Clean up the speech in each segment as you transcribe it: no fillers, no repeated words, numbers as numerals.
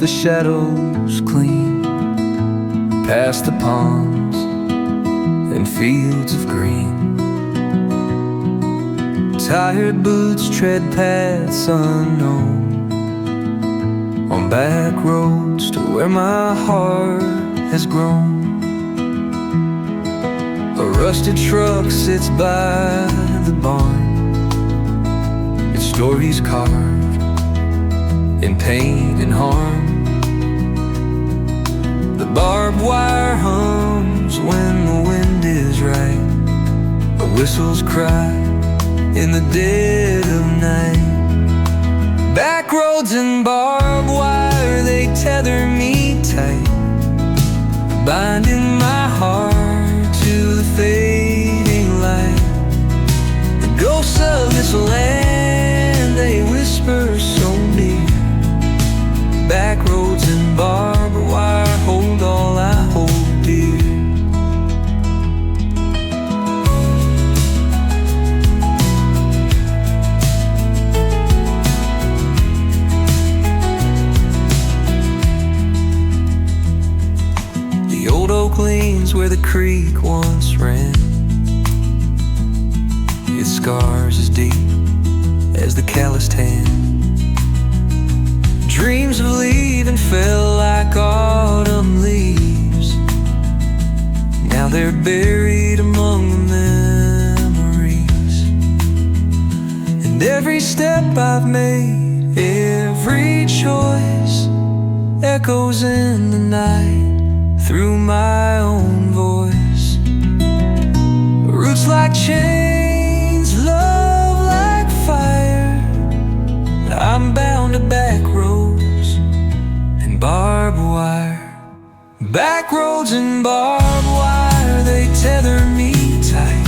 the shadows clean, past the ponds and fields of green. Tired boots tread paths unknown, on back roads to where my heart has grown. A rusted truck sits by the barn, its stories carved in pain and harm. The barbed wire hums when the wind is right, the whistles cry in the dead of night. Back roads and barbed wire, they tether me tight, binding my heart to the fading light. The ghosts of this land, they whisper so near. Back roads and barbed wire hold all I hold dear. The old oak leans where the creek once ran, its scars as deep as the calloused hand. Dreams of leaving fell like autumn leaves, now they're buried among the memories. And every step I've made, every choice echoes in the night through my own voice. Roots like chains, love like fire, I'm bound to back roads and barbed wire. Back roads and barbed wire, they tether me tight,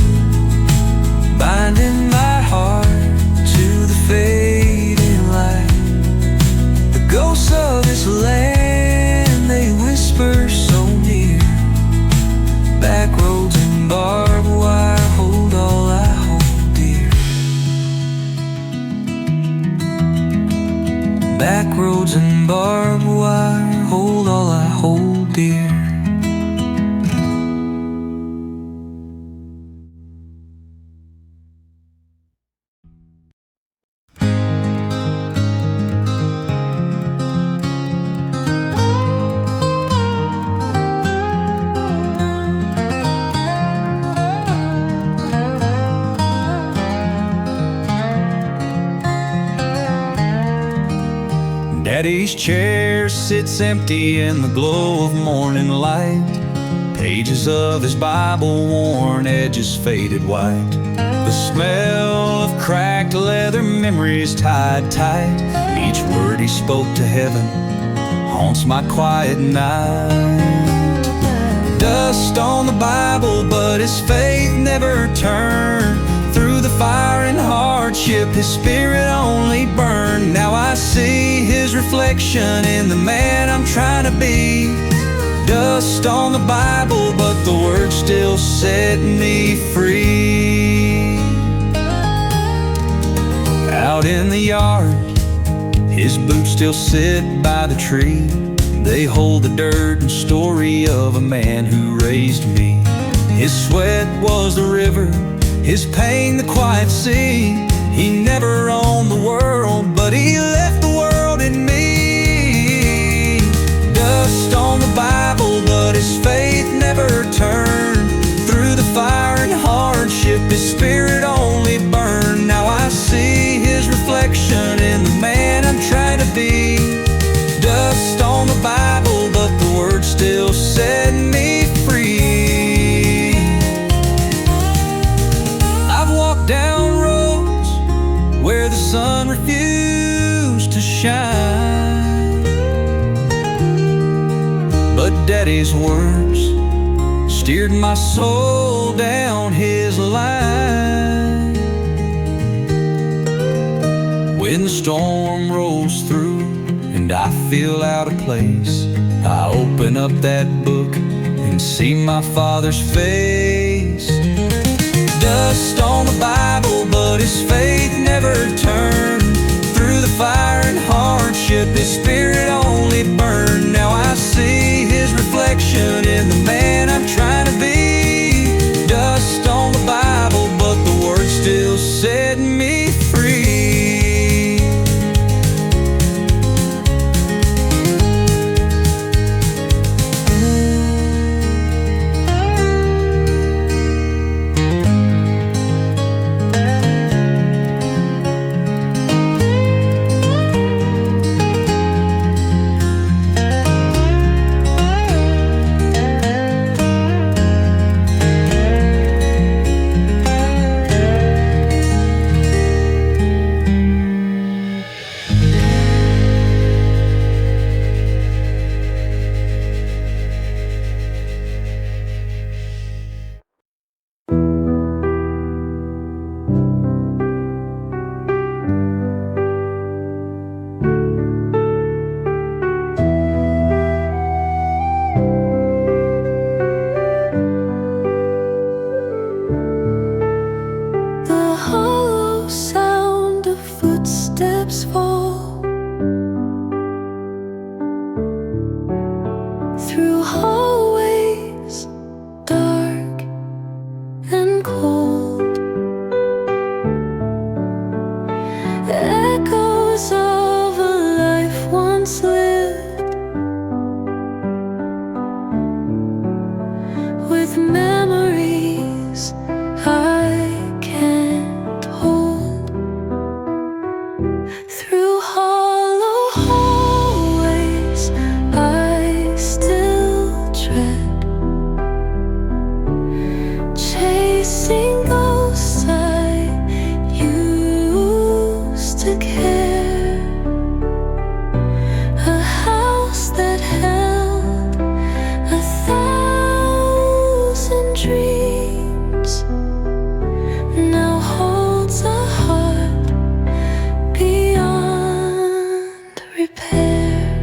binding my heart to the fading light. The ghosts of this land, they whisper so near. Back roads and barbed wire hold all I hold dear. Back roads and barbed wire hold all I hold dear. Daddy's chair sits empty in the glow of morning light. Pages of his Bible worn, edges faded white. The smell of cracked leather, memories tied tight. Each word he spoke to heaven haunts my quiet night. Dust on the Bible, but his faith never turned. Through the fire and hardship, his spirit only burned. Now I see his reflection in the man I'm trying to be. Dust on the Bible, but the word still set me free. Out in the yard, his boots still sit by the tree. They hold the dirt and story of a man who raised me. His sweat was the river, his pain the quiet sea. He never owned the world, but he left the world in me. Dust on the Bible, but his faith never turned. Through the fire and hardship, his spirit only burned. Now I see his reflection in the man I'm trying to be. Dust on the Bible, but the word still set me free. I've walked down roads where the sun refused to shine, but Daddy's words steered my soul down his line. When the storm rolls through and I feel out of place, I open up that book and see my Father's face. Dust on the Bible, but his faith never turned. Through the fire and hardship, worship, His Spirit only burned. Now I see His reflection in the man I'm trying to be. Dust on the Bible, but the Word still set me free. Footsteps fall through hallways dark and cold. Echoes of a life once lived, with memories I can't hold. Through hollow hallways I still tread, chasing ghosts I used to care. A house that held 1,000 dreams now holds a heart beyond repair.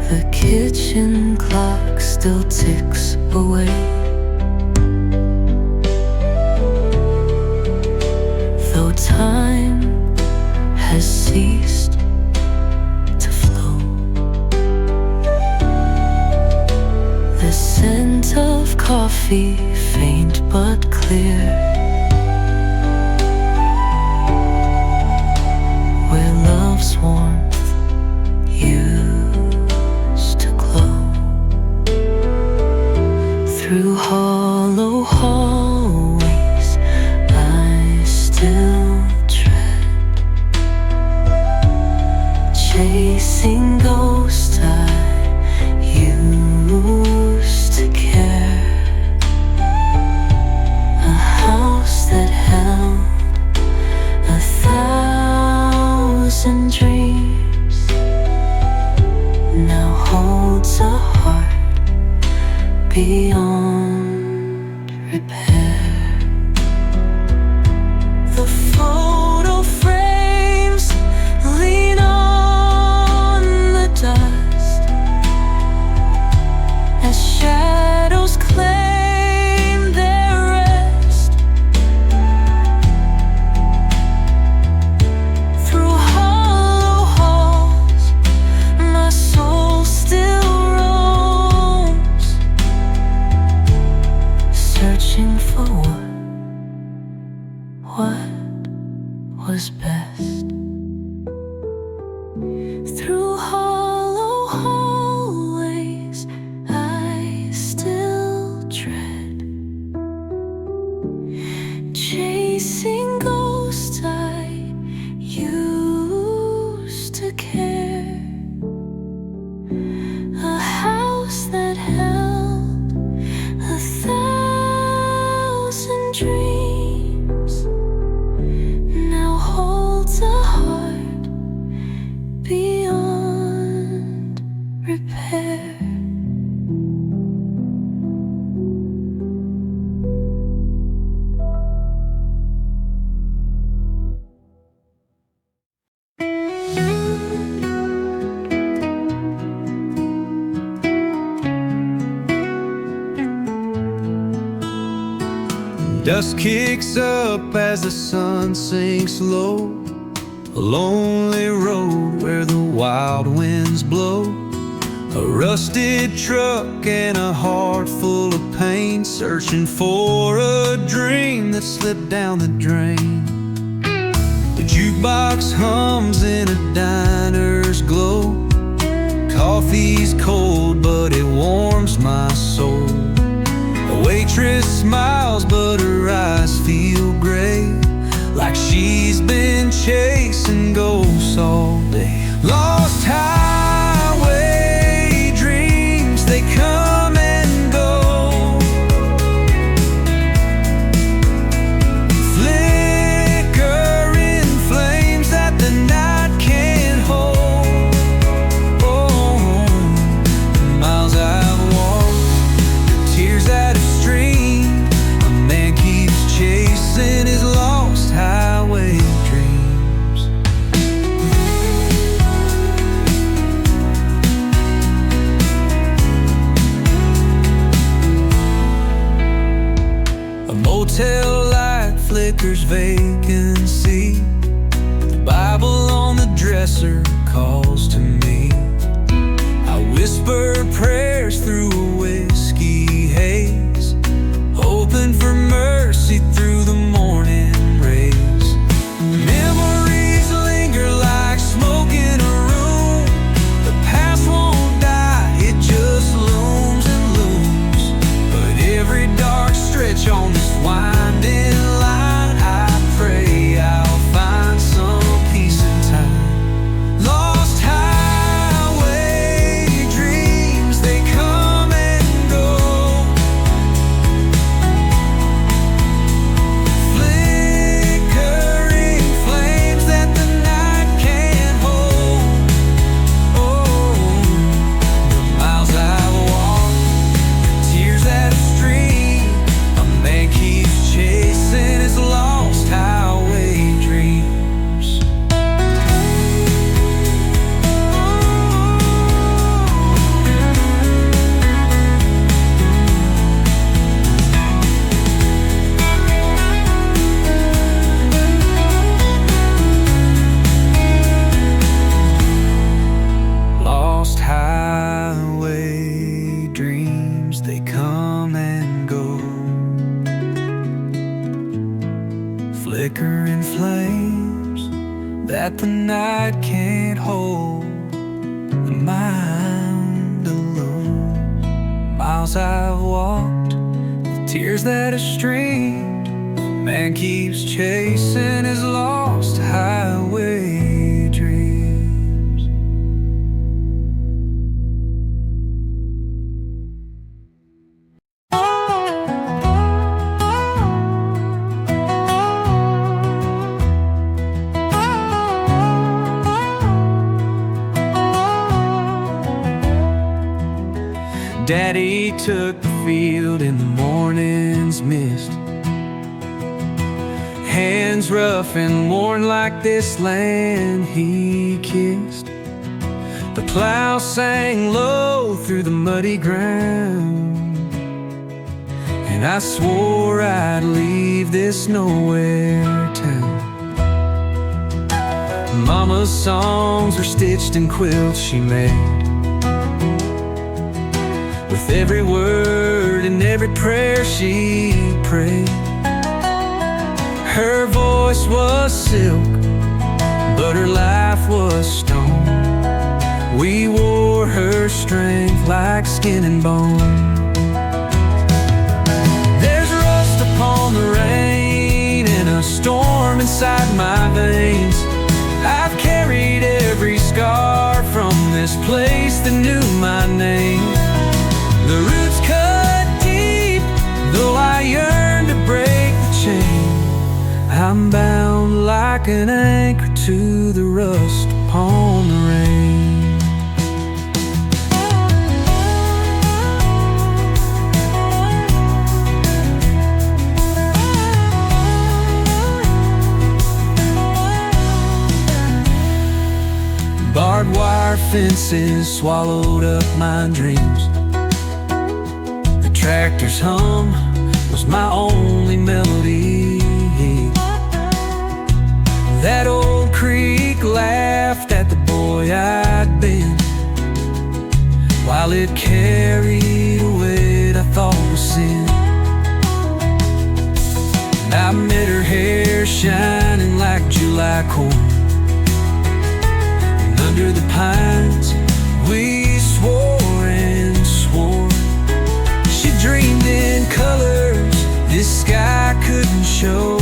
The kitchen clock still ticks away, though time has ceased to flow. The scent of coffee, faint but clear, where love's warmth used to glow. Through hollow hallways I still tread, chasing ghosts I used to care. A house that held 1,000 dreams now holds a heart beyond repair. The photo frames lean on the dust as shadows claim their rest. Through hollow halls my soul still roams, searching for what was best. Through hollow hallways I still tread, chasing ghosts I used to care. A house that held 1,000 dreams now holds a heart Dust kicks up as the sun sinks low. A lonely road where the wild winds blow. A rusted truck and a heart full of pain, searching for a dream that slipped down the drain. The jukebox hums in a diner's glow. Coffee's cold but it warms my soul. A waitress smiles but her eyes feel gray, like she's been chasing ghosts all day. Lost highway dreams, they come and go. Flickering flames that the night can't hold. Oh, the miles I've walked, the tears that have streamed. A man keeps chasing his lost highway dreams. A motel light flickers vacancy. The Bible on the dresser calls to me. I whisper prayers through a whiskey haze, hoping for mercy through the morning rays. Memories linger like smoke in a room. The past won't die, it just looms and looms. But every dark stretch on this winding line, I pray I'll find some peace in time. Lost highway dreams, they come and go. Flickering flames that the night can't hold. Oh, the miles I've walked, the tears that have streamed. A man keeps chasing his lost highway dreams. Lost highway dreams, they come and go. Flickering flames that the night can't hold. The mind alone. Miles I've walked, the tears that have streamed. Man keeps chasing his lost highway dreams. Daddy took the field in the morning's mist. Hands rough and worn like this land he kissed. The plow sang low through the muddy ground, and I swore I'd leave this nowhere town. Mama's songs were stitched in quilts she made, with every word and every prayer she prayed. Her voice was silk, but her life was stone. We wore her strength like skin and bone. There's rust upon the rain and a storm inside my veins. I've carried every scar from this place that knew my name. The roots cut deep, though I yearn to break the chain. I'm bound like an anchor to the rust upon the rain. Barbed wire fences swallowed up my dreams. The tractors hum was my only melody. That old creek laughed at the boy I'd been, while it carried away what I thought was sin. I met her hair shining like July corn, and under the pines we swore and swore. She dreamed in colors this sky couldn't show,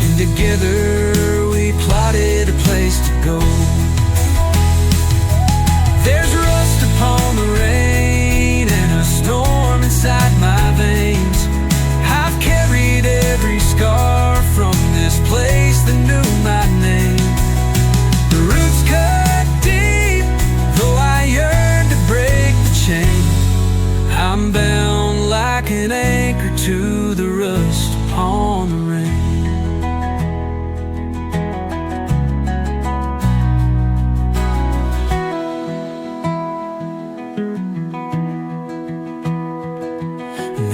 and together we plotted a place to go. There's rust upon the rain and a storm inside my veins. I've carried every scar from this place that knew my name. The roots cut deep, though I yearn to break the chain. I'm bound like an anchor to the rust upon the rain.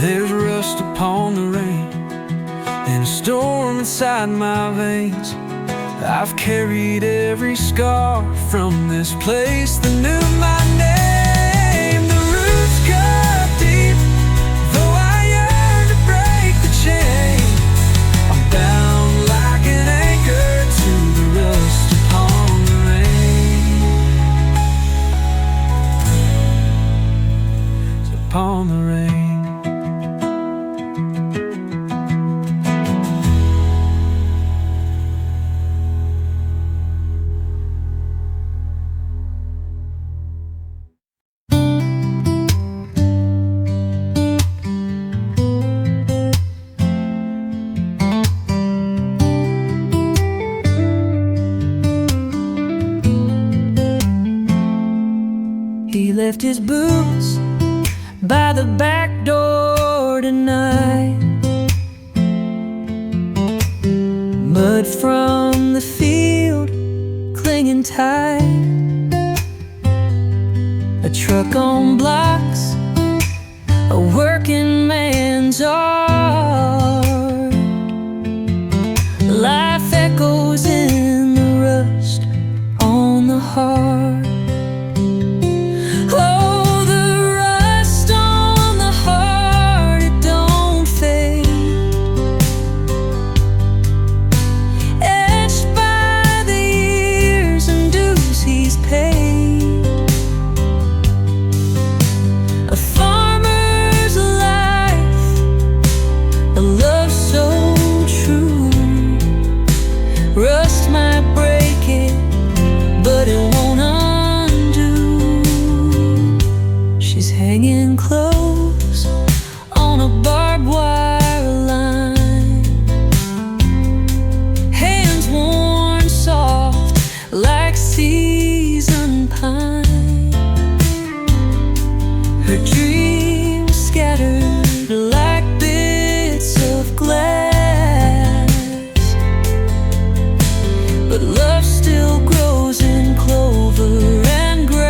There's rust upon the rain and a storm inside my veins. I've carried every scar from this place that knew my name. The roots cut deep, though I yearn to break the chain. I'm bound like an anchor to the rust upon the rain. Upon the rain. He left his boots by the back door tonight. Mud from the field clinging tight. A truck on blocks, a working man's art. Life echoes in the rust on the heart. Hanging close on a barbed wire line, hands worn soft like seasoned pine. Her dreams scattered like bits of glass, but love still grows in clover and grass.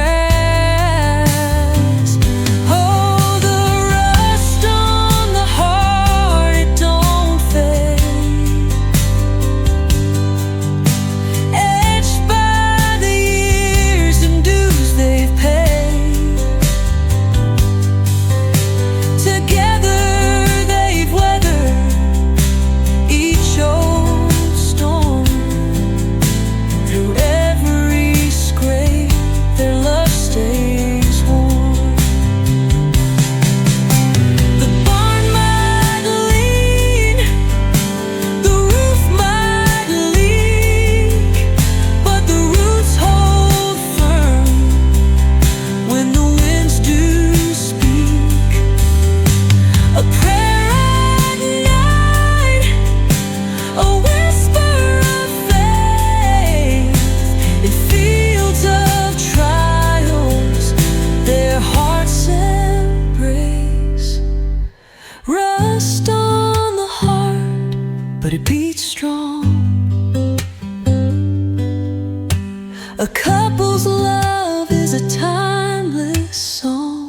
But it beats strong. A couple's love is a timeless song.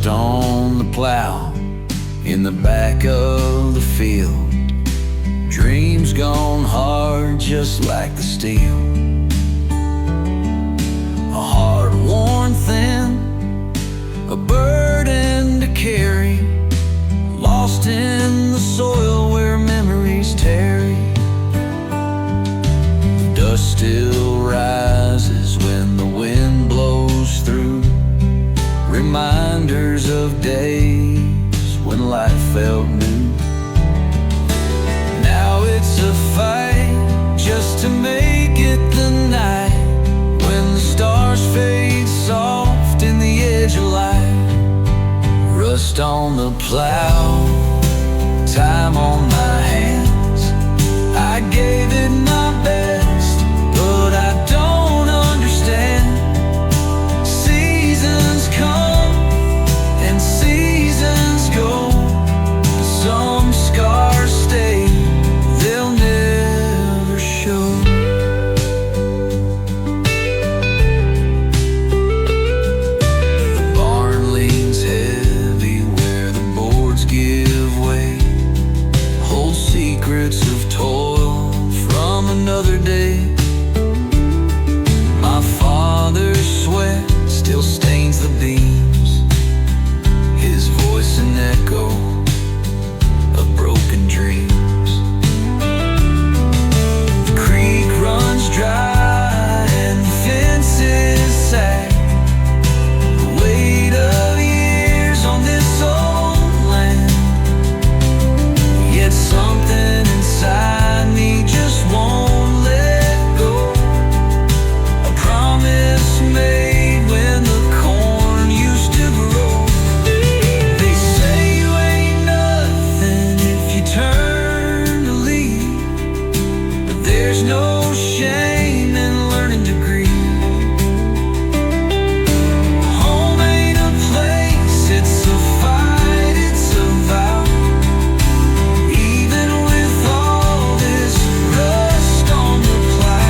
rust on the plow in the back of the field. Dreams gone hard just like the steel. A heart worn thin, a burden to carry, lost in the soil where memories tarry. Dust still rises when the wind blows through, reminders of days when life felt new. Now it's a fight just to make it the night when the stars fade soft in the edge of light. Rust on the plow, time on my hands. I gave it my best, but I don't understand. Seasons come and seasons go, but some scars stay, they'll never show. The barn leans heavy where the boards give way, hold secrets of toil from another day. My father's sweat still stains the beams, his voice an echo of broken dreams. The creek runs dry and the fences sag, the weight of years on this old land. Yet something inside me just won't let go. A promise made when the corn used to grow. They say you ain't nothing if you turn to leave, but there's no shame in learning to grieve. Home ain't a place, it's a fight, it's a vow. Even with all this rust on the plow.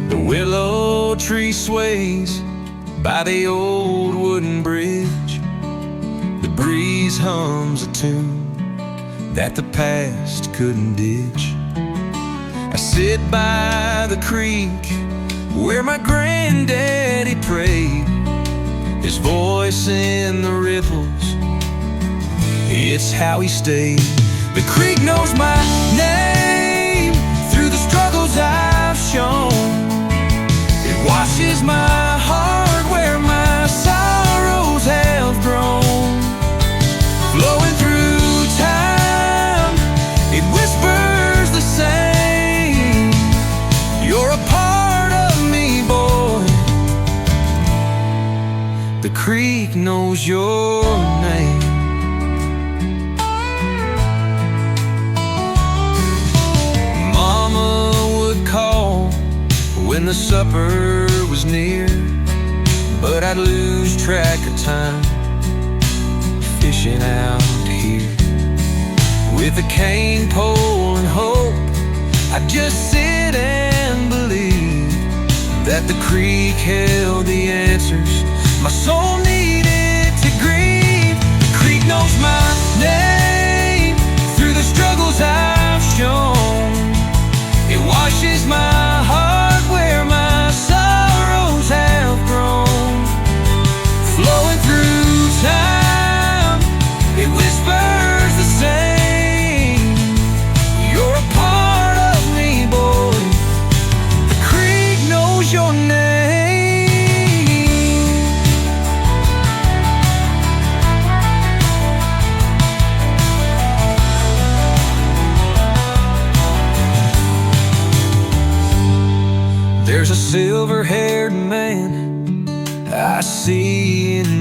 The willow tree sways by the old wooden bridge. The breeze hums a tune that the past couldn't ditch. I sit by the creek where my granddaddy prayed, his voice in the ripples, it's how he stayed. The creek knows my name through the struggles I've shown. It washes my heart where my sorrows have grown. Flowing through time, it whispers the same. You're a part of me, boy. The creek knows your name. Mama would call when the supper was near, but I'd lose track of time fishing out here. With a cane pole and hope, I'd just sit and believe that the creek held the answers my soul needed to grieve. The creek knows my name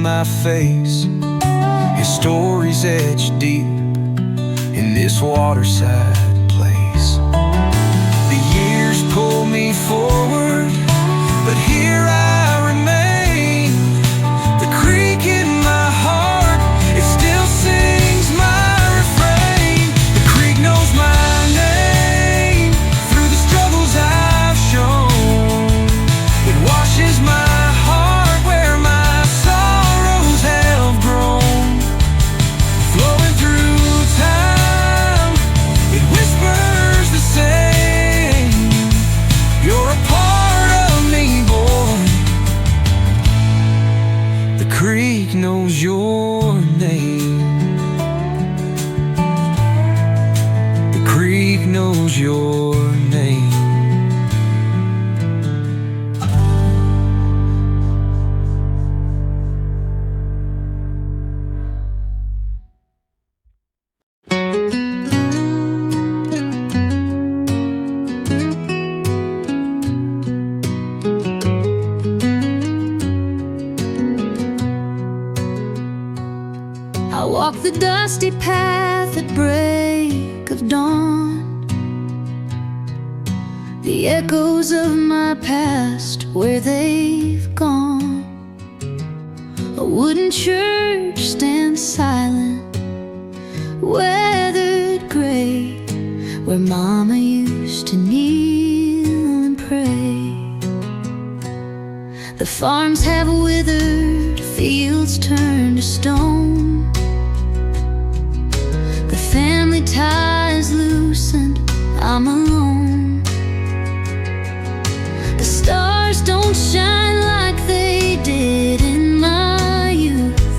my face. His story's etched deep in this waterside place. The years pull me forward, but here I remain. The creek in my heart, it still sings my refrain. The creek knows my name through the struggles I've shown. It washes my heart where my sorrows have grown. Flowing through time, it whispers the same. You're a part of me, boy. The creek knows your name. The creek knows your name. I walk the dusty path at break of dawn. The echoes of my past, where they've gone. A wooden church stands silent, weathered gray, where Mama used to kneel and pray. The farms have withered, fields turned to stone. Family ties loosened, I'm alone. The stars don't shine like they did in my youth,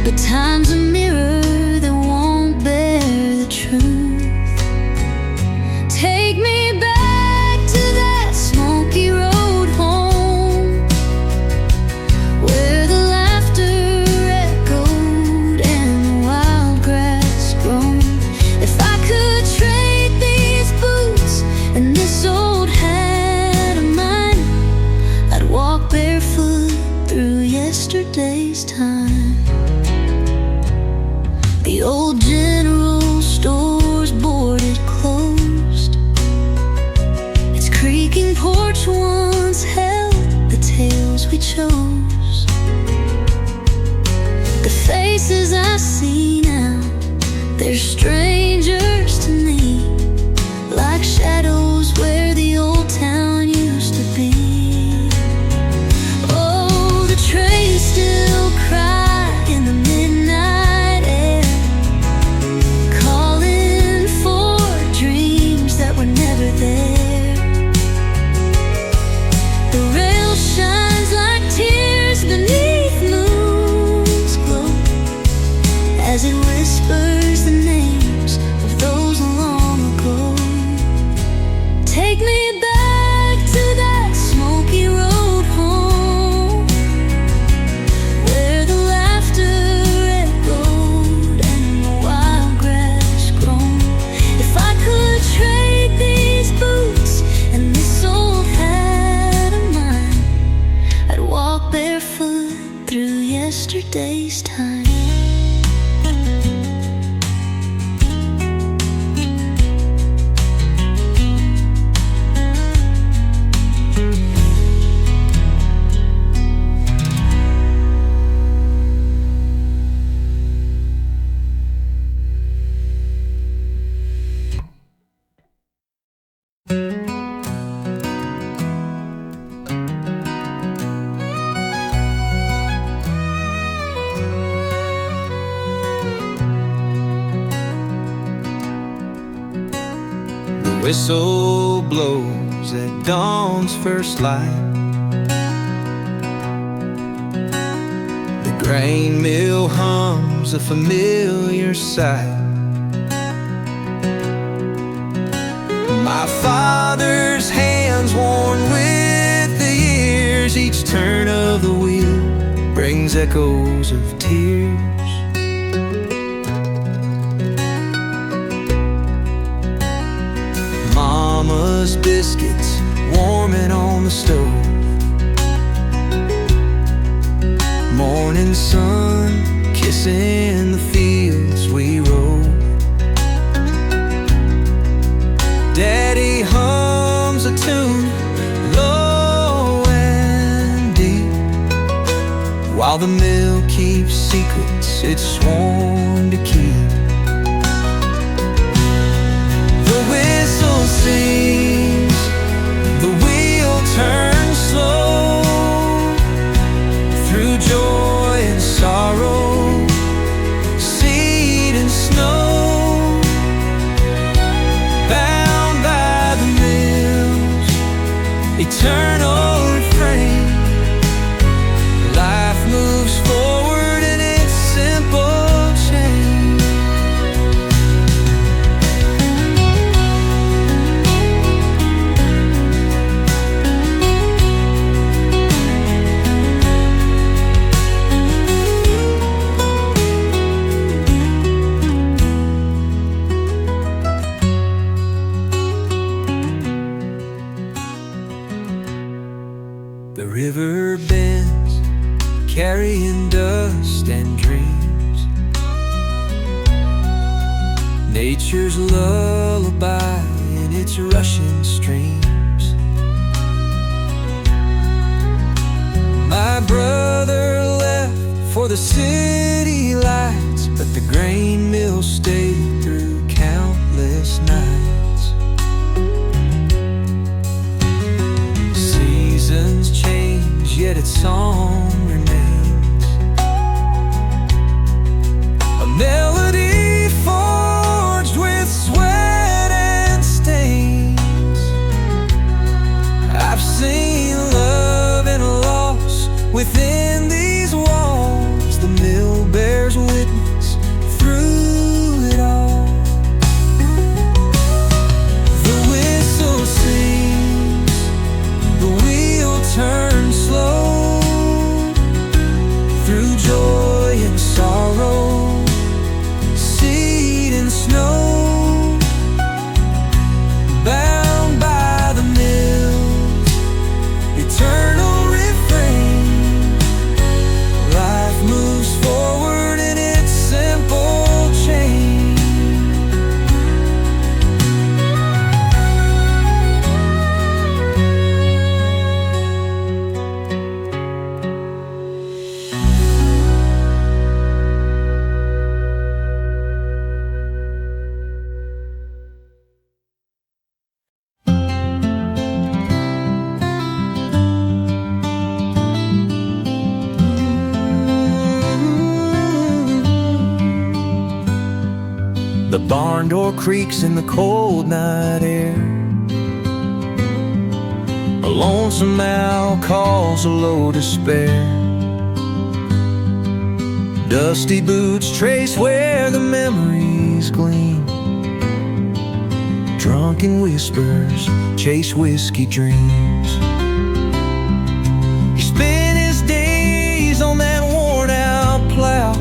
but time's a mirror that won't bear the truth. Take me back to that smoky road home, where the laughter echoed and the wild grass grown. If I could trade these boots and this old hat of mine, I'd walk barefoot through yesterday's time. The old general store's boarded closed. Its creaking porch once held the tales we chose. The faces I see now, they're strangers to me, like shadows where the old town used to be. Oh, the trains still cry in the midnight air, calling for dreams that were never there. The rail shines like tears beneath moon's glow, as it whispers the names of those long ago. Take me back to that smoky road home, where the laughter echoed and the wild grass grown. If I could trade these boots and this old hat of mine, I'd walk barefoot through yesterday's time. The whistle blows at dawn's first light. The grain mill hums a familiar sight. My father's hands worn with the years, each turn of the wheel brings echoes of tears. Mama's biscuits warming on the stove, morning sun in the fields we roam. Daddy hums a tune, low and deep, while the mill keeps secrets it's sworn to keep. The whistle sings, the wheel turns slow, through joy and sorrow, seed and snow, bound by the mill's eternal refrain. Life moves forward in its simple change. The river bends, carrying dust and dreams, nature's lullaby in its rushing streams. My brother left for the city lights, but the grain mill stayed through countless nights. Seasons change, yet its song remains, a melody forged with sweat and stains. I've seen love and loss within these walls. The mill bears witness through it all. The whistle sings, the wheel turns slow, through joy and sorrow, seed and snow, bound by the mill's eternal refrain. Life moves forward in its simple change. The barn door creaks in the cold night air. A lonesome owl calls a low despair. Dusty boots trace where the memories gleam. Drunken whispers chase whiskey dreams. He spent his days on that worn-out plow,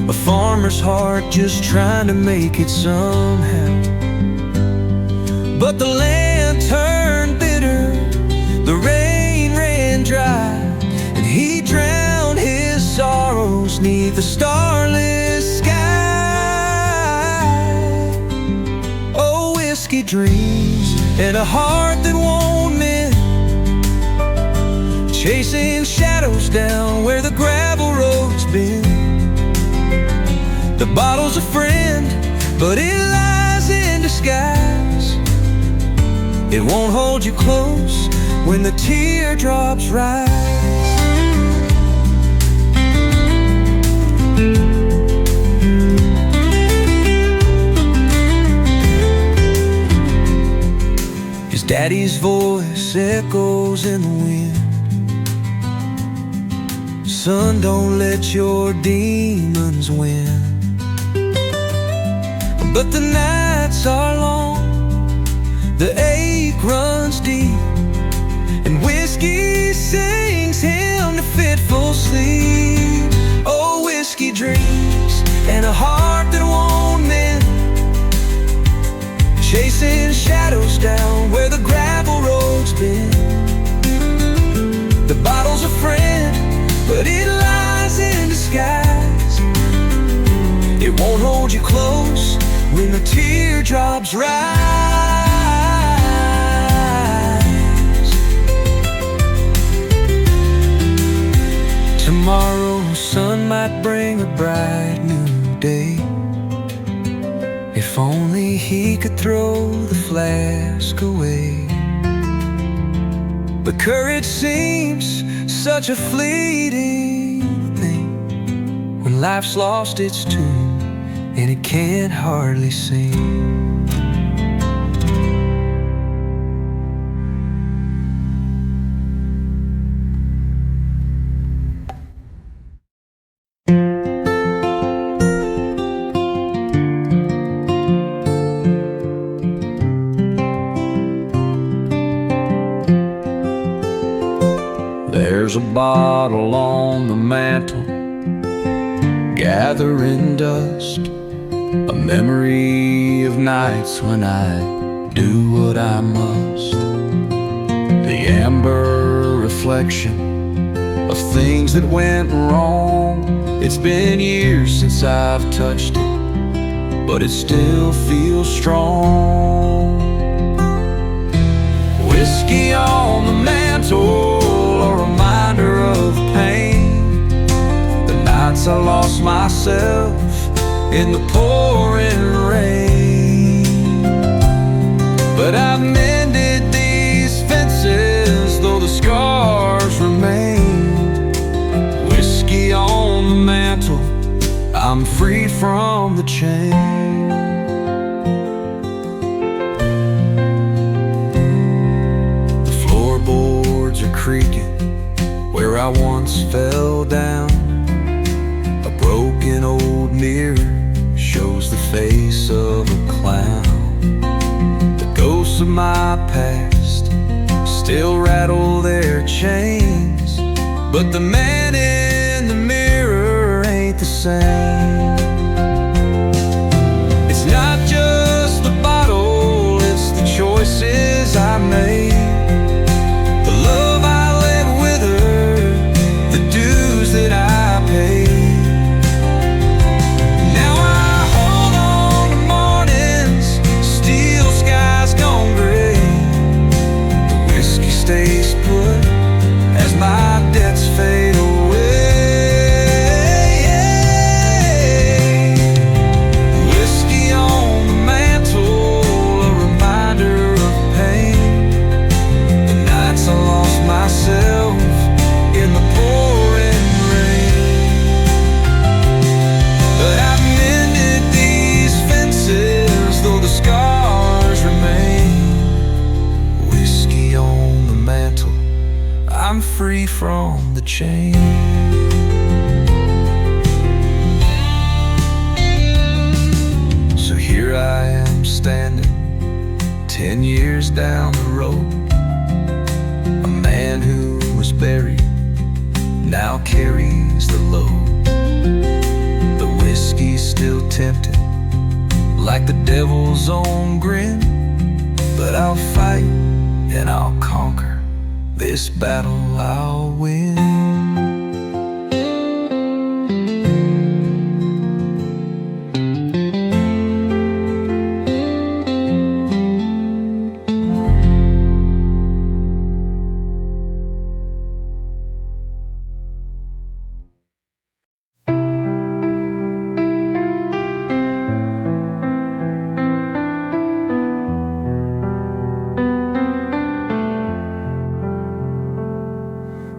a farmer's heart just trying to make it somehow. But the land turned bitter, the rain ran dry, and he drowned his sorrows 'neath the starless sky. Oh, whiskey dreams and a heart that won't mend, chasing shadows down where the gravel road's been. The bottle's a friend, but it lies in disguise. It won't hold you close when the teardrops rise. His daddy's voice echoes in the wind. Son, don't let your demons win. But the nights are long, the ache runs deep, and whiskey sings him to fitful sleep. Oh, whiskey dreams and a heart that won't mend, chasing shadows down where the gravel road's been. The bottle's a friend, but it lies in disguise. It won't hold you close when the teardrops rise. Tomorrow's sun might bring a bright new day. If only he could throw the flask away. But courage seems such a fleeting thing when life's lost its tune and it can't hardly sing. There's a bottle on the mantle, gathering dust, a memory of nights when I do what I must. The amber reflection of things that went wrong. It's been years since I've touched it, but it still feels strong. Whiskey on the mantle, a reminder of pain. The nights I lost myself in the pouring rain. But I've mended these fences, though the scars remain. Whiskey on the mantle, I'm freed from the chain. The floorboards are creaking where I once fell down. A broken old mirror shows the face of a clown. The ghosts of my past still rattle their chains, but the man in the mirror ain't the same. It's not just the bottle, it's the choices I made. That I paid. Now I hold on to mornings, steel skies gone gray. The whiskey stays put as my debts fade away. Whiskey on the mantle, a reminder of pain. The nights I lost myself in the pouring. Though the scars remain, whiskey on the mantle, I'm free from the chain. So here I am standing 10 years down the road. A man who was buried now carries the load. The whiskey's still tempting, like the devil's own grin, but I'll fight and I'll conquer. This battle I'll win.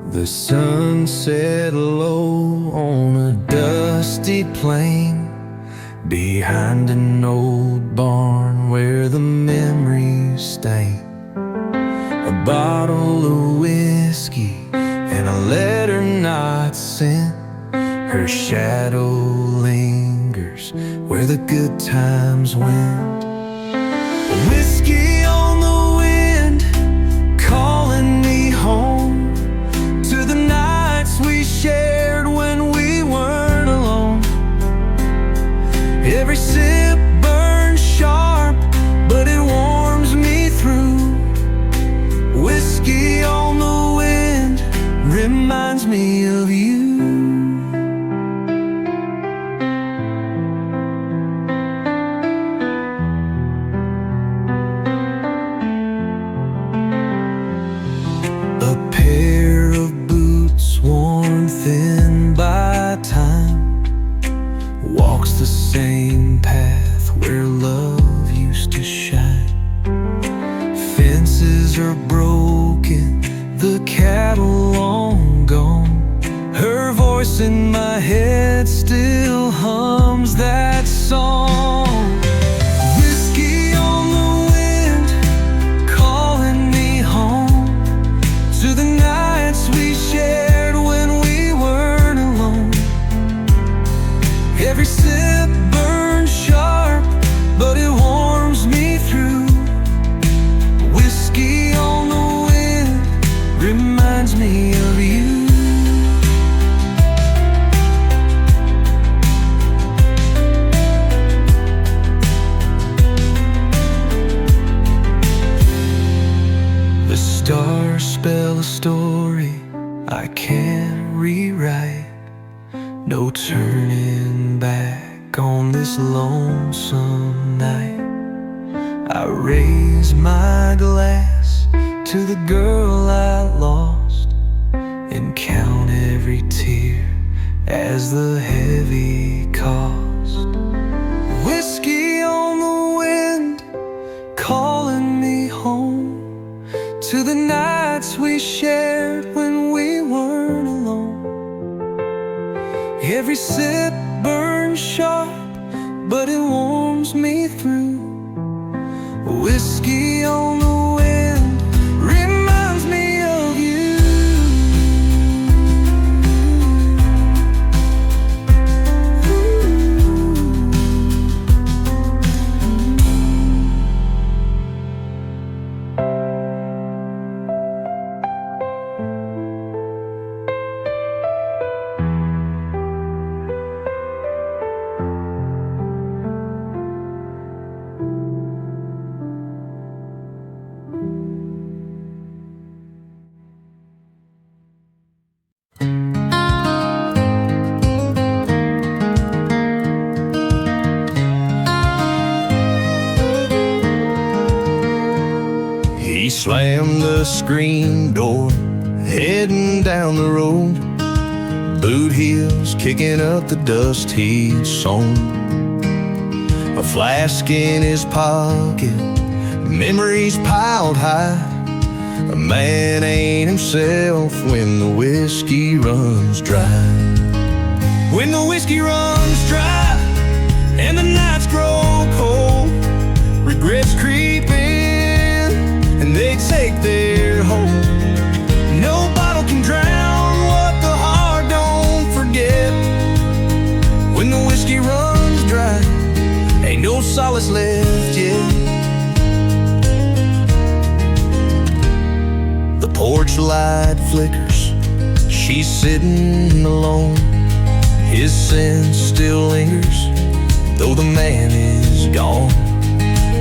The sun set low on a dusty plain behind an old barn where the memories stay. A bottle of whiskey and a letter not sent. Her shadow lingers where the good times went. Whiskey on the wind, calling me home to the nights we shared when we weren't alone. Every sip burns sharp, but it warms me through. Whiskey on the wind reminds me of you. walks the same path where love used to shine. Fences are broken, the cattle long gone. Her voice in my head still hums that song. Whiskey on the wind, calling me home to the nights we shared when we weren't alone. Every sip burns sharp, but it warms me through. Whiskey on the wind reminds me of you. The stars spell a story I can't rewrite. No turning back on this lonesome night. I raise my glass to the girl I lost and count every tear as the heavy cost. Whiskey on the wind, calling me home to the nights we shared when we weren't alone. Every sip burns sharp, but it warms me through. Whiskey on the wind reminds me of you. He slammed the screen door, heading down the road, boot heels kicking up the dust he'd sown. A flask in his pocket, memories piled high. A man ain't himself when the whiskey runs dry. When the whiskey runs dry and the nights grow cold, regrets creep in and they take their hold. No bottle can drown what the heart don't forget. When the whiskey runs dry, ain't no solace left yet. The porch light flickers, she's sitting alone. His scent still lingers, though the man is gone.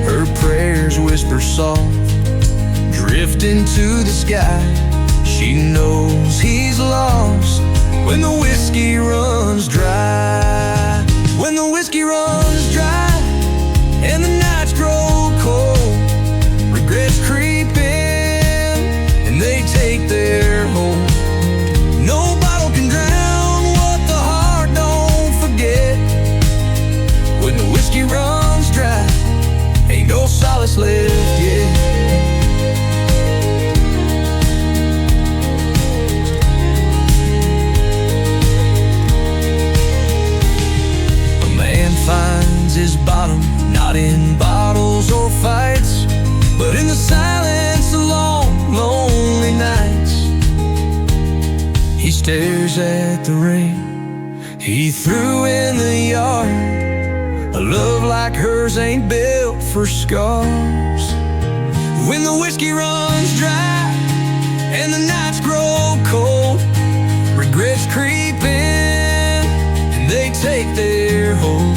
Her prayers whisper soft, drifting to the sky. She knows he's lost when the whiskey runs dry. When the whiskey runs dry and the nights grow cold, regrets creep in and they take their hold. No bottle can drown what the heart don't forget. When the whiskey runs dry, ain't no solace left yet. Finds his bottom not in bottles or fights, but in the silence of long, lonely nights. He stares at the ring he threw in the yard. A love like hers ain't built for scars. When the whiskey runs dry and the nights grow cold, regrets creep in and they take their hold.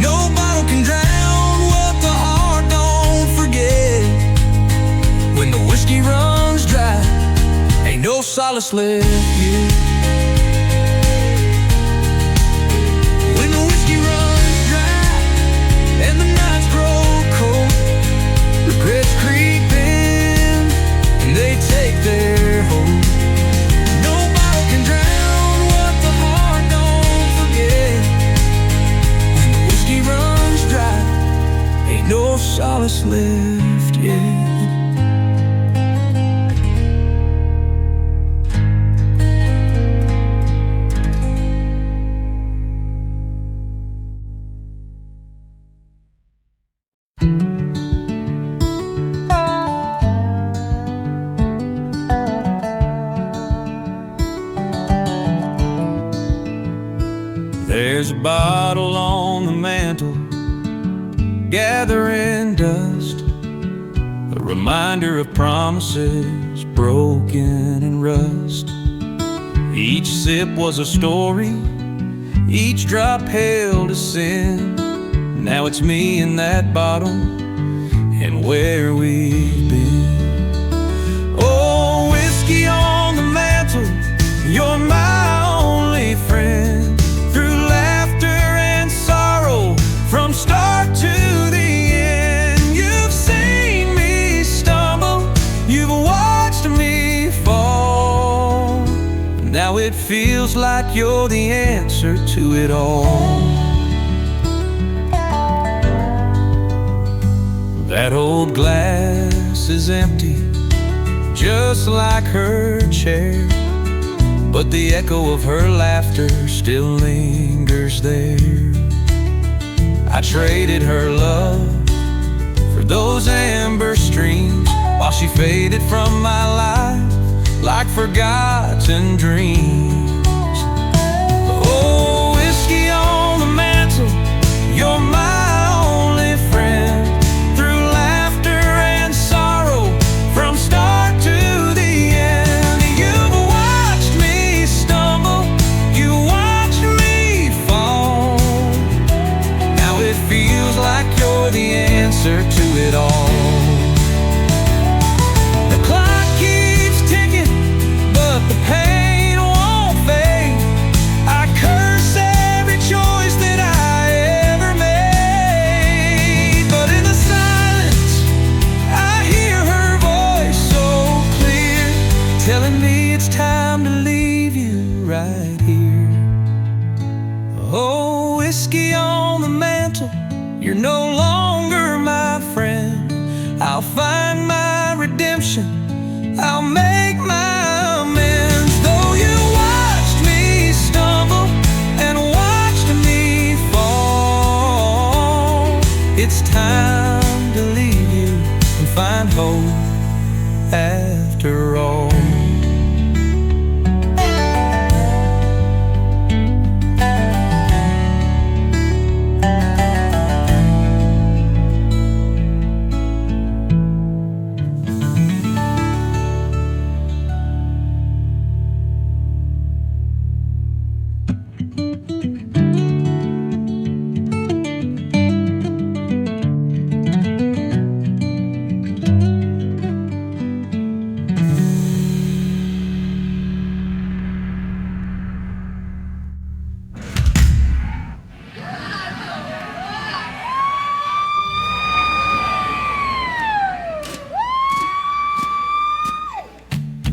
No bottle can drown what the heart don't forget. When the whiskey runs dry, ain't no solace left yet. When the whiskey runs dry and the nights grow cold, regrets creep in and they take their hold. No bottle can drown what the heart don't forget. facelift yet. There's a bottle on the mantle, gathering dust, a reminder of promises broken in rust. Each sip was a story, each drop held a sin. Now it's me and that bottle, and where we've been. Oh, whiskey on the mantle, you're my only friend. From start to the end, you've seen me stumble, you've watched me fall. Now it feels like you're the answer to it all. That old glass is empty, just like her chair, but the echo of her laughter still lingers there. I traded her love for those amber streams, while she faded from my life like forgotten dreams. Oh, whiskey on the mantle, you're my only friend. Through laughter and sorrow, from start to the end, you've watched me stumble, you watched me fall. Now it feels like you're the answer to it all. The clock keeps ticking, but the pain won't fade. I curse every choice that I ever made, but in the silence I hear her voice so clear, telling me it's time to leave you right here. Oh, whiskey on the mantle, you're no longer my friend. I'll find my redemption, I'll make my amends. Though you watched me stumble and watched me fall, it's time to leave you and find hope after all.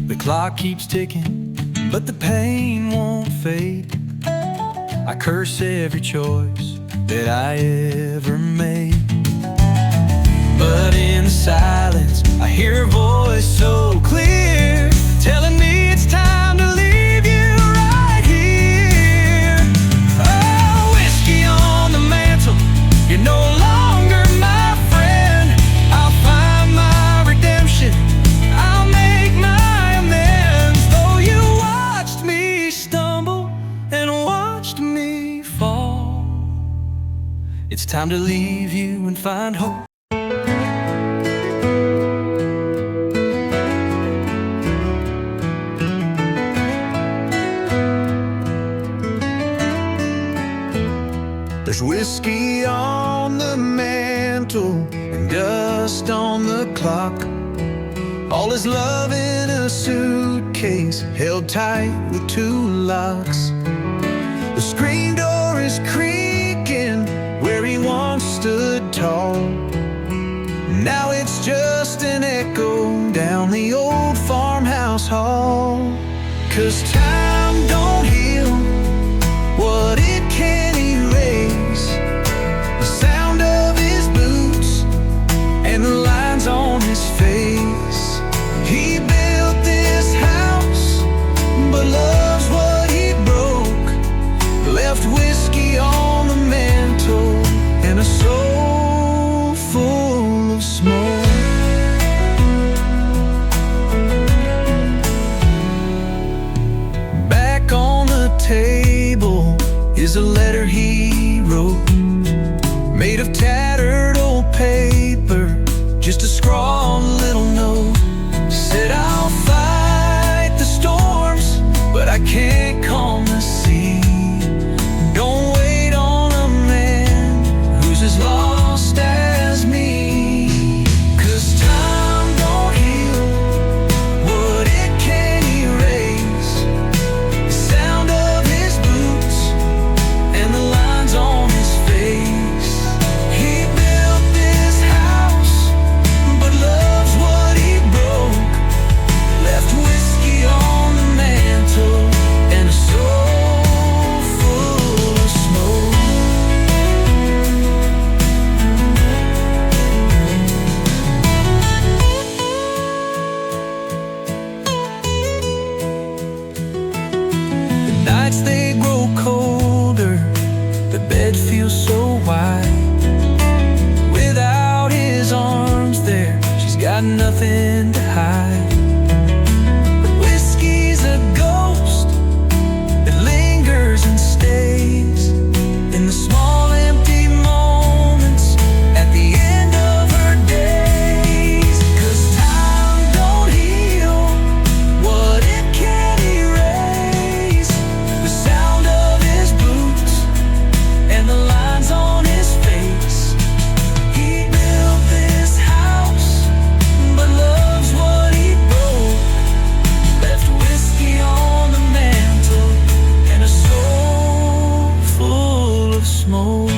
The clock keeps ticking, but the pain won't fade. I curse every choice that I ever made, but in the silence I hear a voice so clear, telling me it's time to leave you right here. Oh, whiskey on the mantle, you're no longer my friend. I'll find my redemption, I'll make my amends. Though you watched me stumble and watched me fall, it's time to leave you and find hope. There's whiskey on the mantle and dust on the clock. All his love in a suitcase, held tight with two locks. The screen door is creaking where he once stood tall. Now it's just an echo down the old farmhouse hall. 'Cause time don't heal what it can't erase. The sound of his boots and the he wrote, made of tattered old paper, just a scrawled little note. Said, I'll fight the storms, but I can't calm the sea. Don't wait on a man who's as lost as me. 'Cause time don't heal what it can't erase. The sound of his boots and the lines on his face. He built this house, but loves what he broke. Left whiskey on the mantle and a soul full of smoke. The nights they grow colder, the bed feels so wide. Without his arms there, she's got nothing to hide. Whiskey's a ghost that lingers and stays in the small empty moments at the end of her days. 'Cause time don't heal what it can't erase. The sound of his boots and the lines on his face. He built this house, but loves what he broke. Left whiskey on the mantle and a soul full of smoke.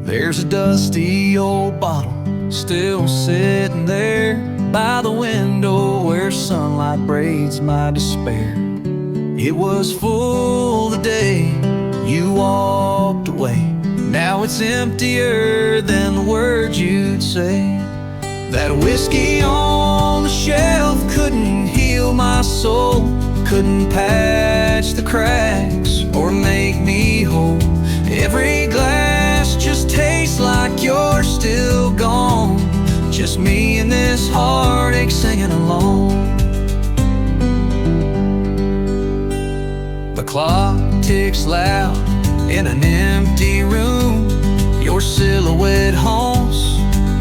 There's a dusty old bottle still sitting there by the window where sunlight braids my despair. It was full the day you walked away. Now it's emptier than the words you'd say. That whiskey on the shelf couldn't heal my soul, couldn't patch the cracks or make me whole. Every glass just tastes like you're still gone. Just me and this heartache singing along. The clock ticks loud in an empty room. Your silhouette haunts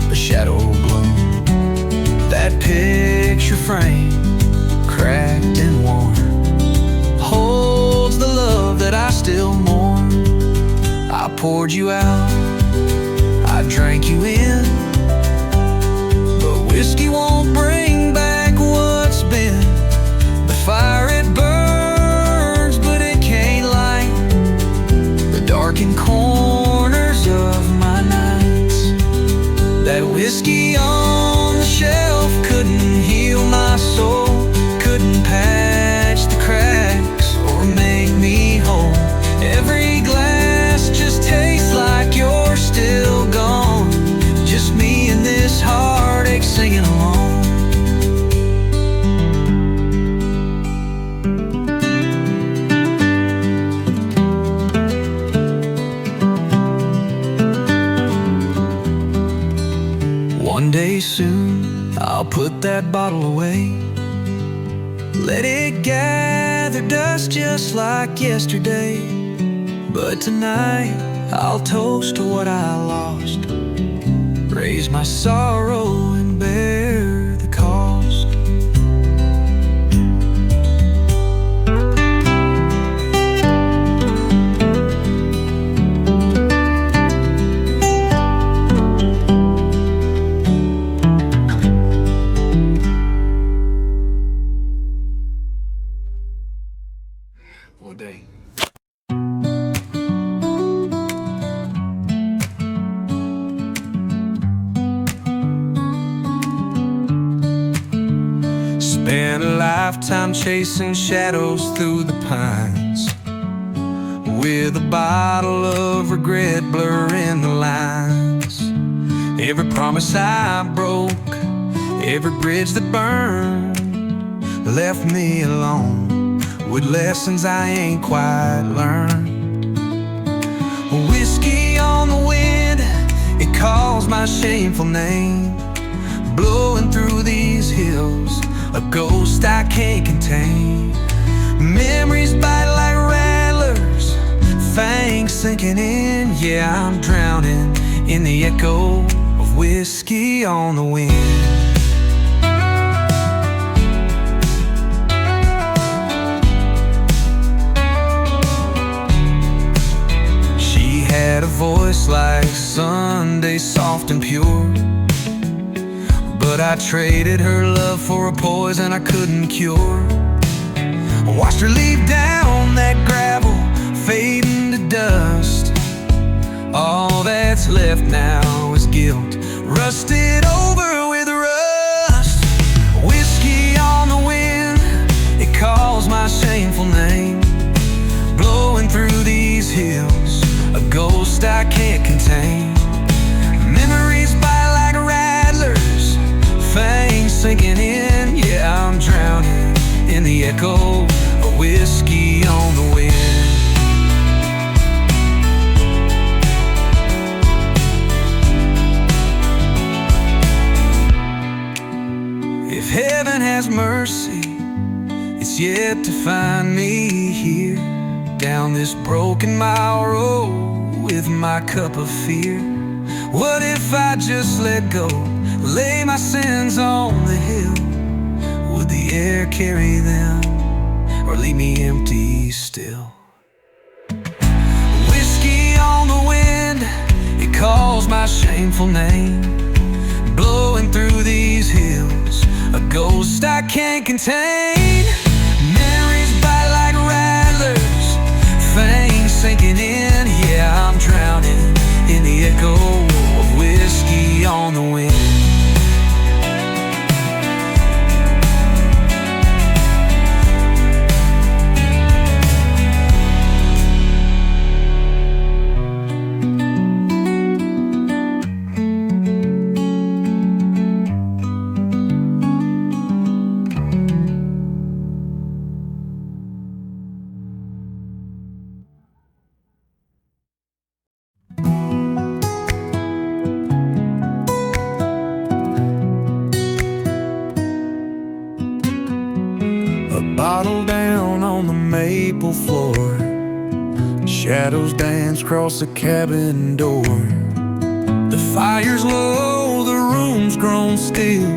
the shadow gloom. That picture frame, cracked and worn, holds the love that I still mourn. I poured you out, I drank you in, but whiskey won't bring back what's been. The fire it burns, but it can't light the darkened corners of my nights. That whiskey on the shelf couldn't heal my soul, couldn't patch the cracks or make me whole. Every glass just tastes like you're still gone. Just me and this heartache singing along. One day soon I'll put that bottle away. Let it gather dust just like yesterday. But tonight I'll toast to what I lost, raise my sorrow and bear the cost. What day? Spent a lifetime chasing shadows through the pines, with a bottle of regret blurring the lines. Every promise I broke, Every bridge that burned left me alone with lessons I ain't quite learned. Whiskey on the wind, it calls my shameful name. Blowing through these hills, a ghost I can't contain. Memories bite like rattlers, fangs sinking in. Yeah, I'm drowning in the echo of whiskey on the wind. She had a voice like Sunday, soft and pure, but I traded her love for a poison I couldn't cure. I watched her leave down that gravel, fading to dust. All that's left now is guilt, rusted over with rust. Whiskey on the wind, it calls my shameful name. Blowing through these hills, a ghost I can't contain. Memories bite like rattlers, fangs sinking in. Yeah, I'm drowning in the echo of whiskey on the wind. If heaven has mercy, it's yet to find me here, down this broken mile road with my cup of fear. What if I just let go, lay my sins on the hill? Would the air carry them, or leave me empty still? Whiskey on the wind, it calls my shameful name. Blowing through these hills, a ghost I can't contain. Memories bite like rattlers, fangs sinking in. Yeah, I'm drowning in the echo of whiskey on the wind. Bottle down on the maple floor, shadows dance across the cabin door. The fire's low, the room's grown still,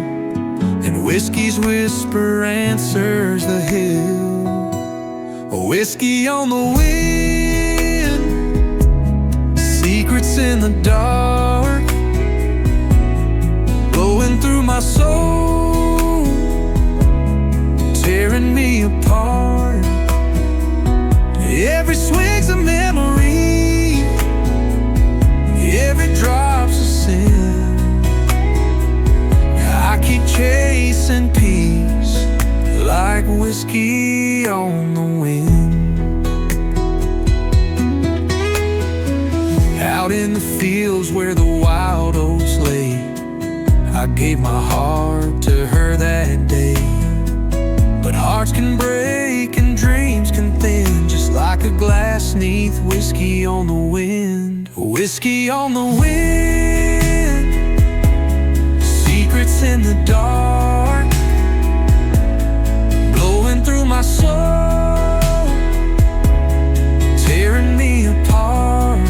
and whiskey's whisper answers the hill. Whiskey on the wind, secrets in the dark, blowing through my soul, tearing me apart. Every swing's a memory, every drop's a sin. I keep chasing peace like whiskey on the wind. Out in the fields where the wild oats lay, I gave my heart to her that day. But hearts can break and dreams can thin, just like a glass neath whiskey on the wind. Whiskey on the wind, secrets in the dark, blowing through my soul, tearing me apart.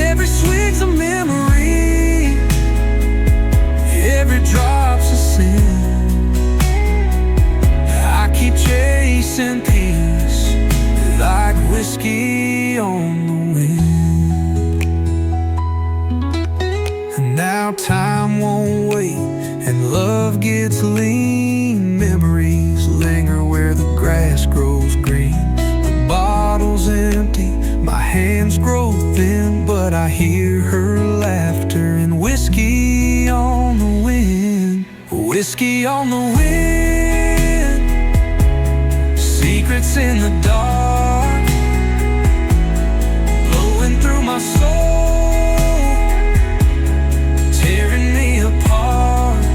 Every swing's a memory, every drop's a sin. Chasing peace like whiskey on the wind. And now time won't wait, and love gets lean. Memories linger where the grass grows green. The bottle's empty, my hands grow thin, but I hear her laughter and whiskey on the wind. Whiskey on the wind, secrets in the dark, blowing through my soul, tearing me apart.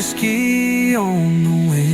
whiskey on the way.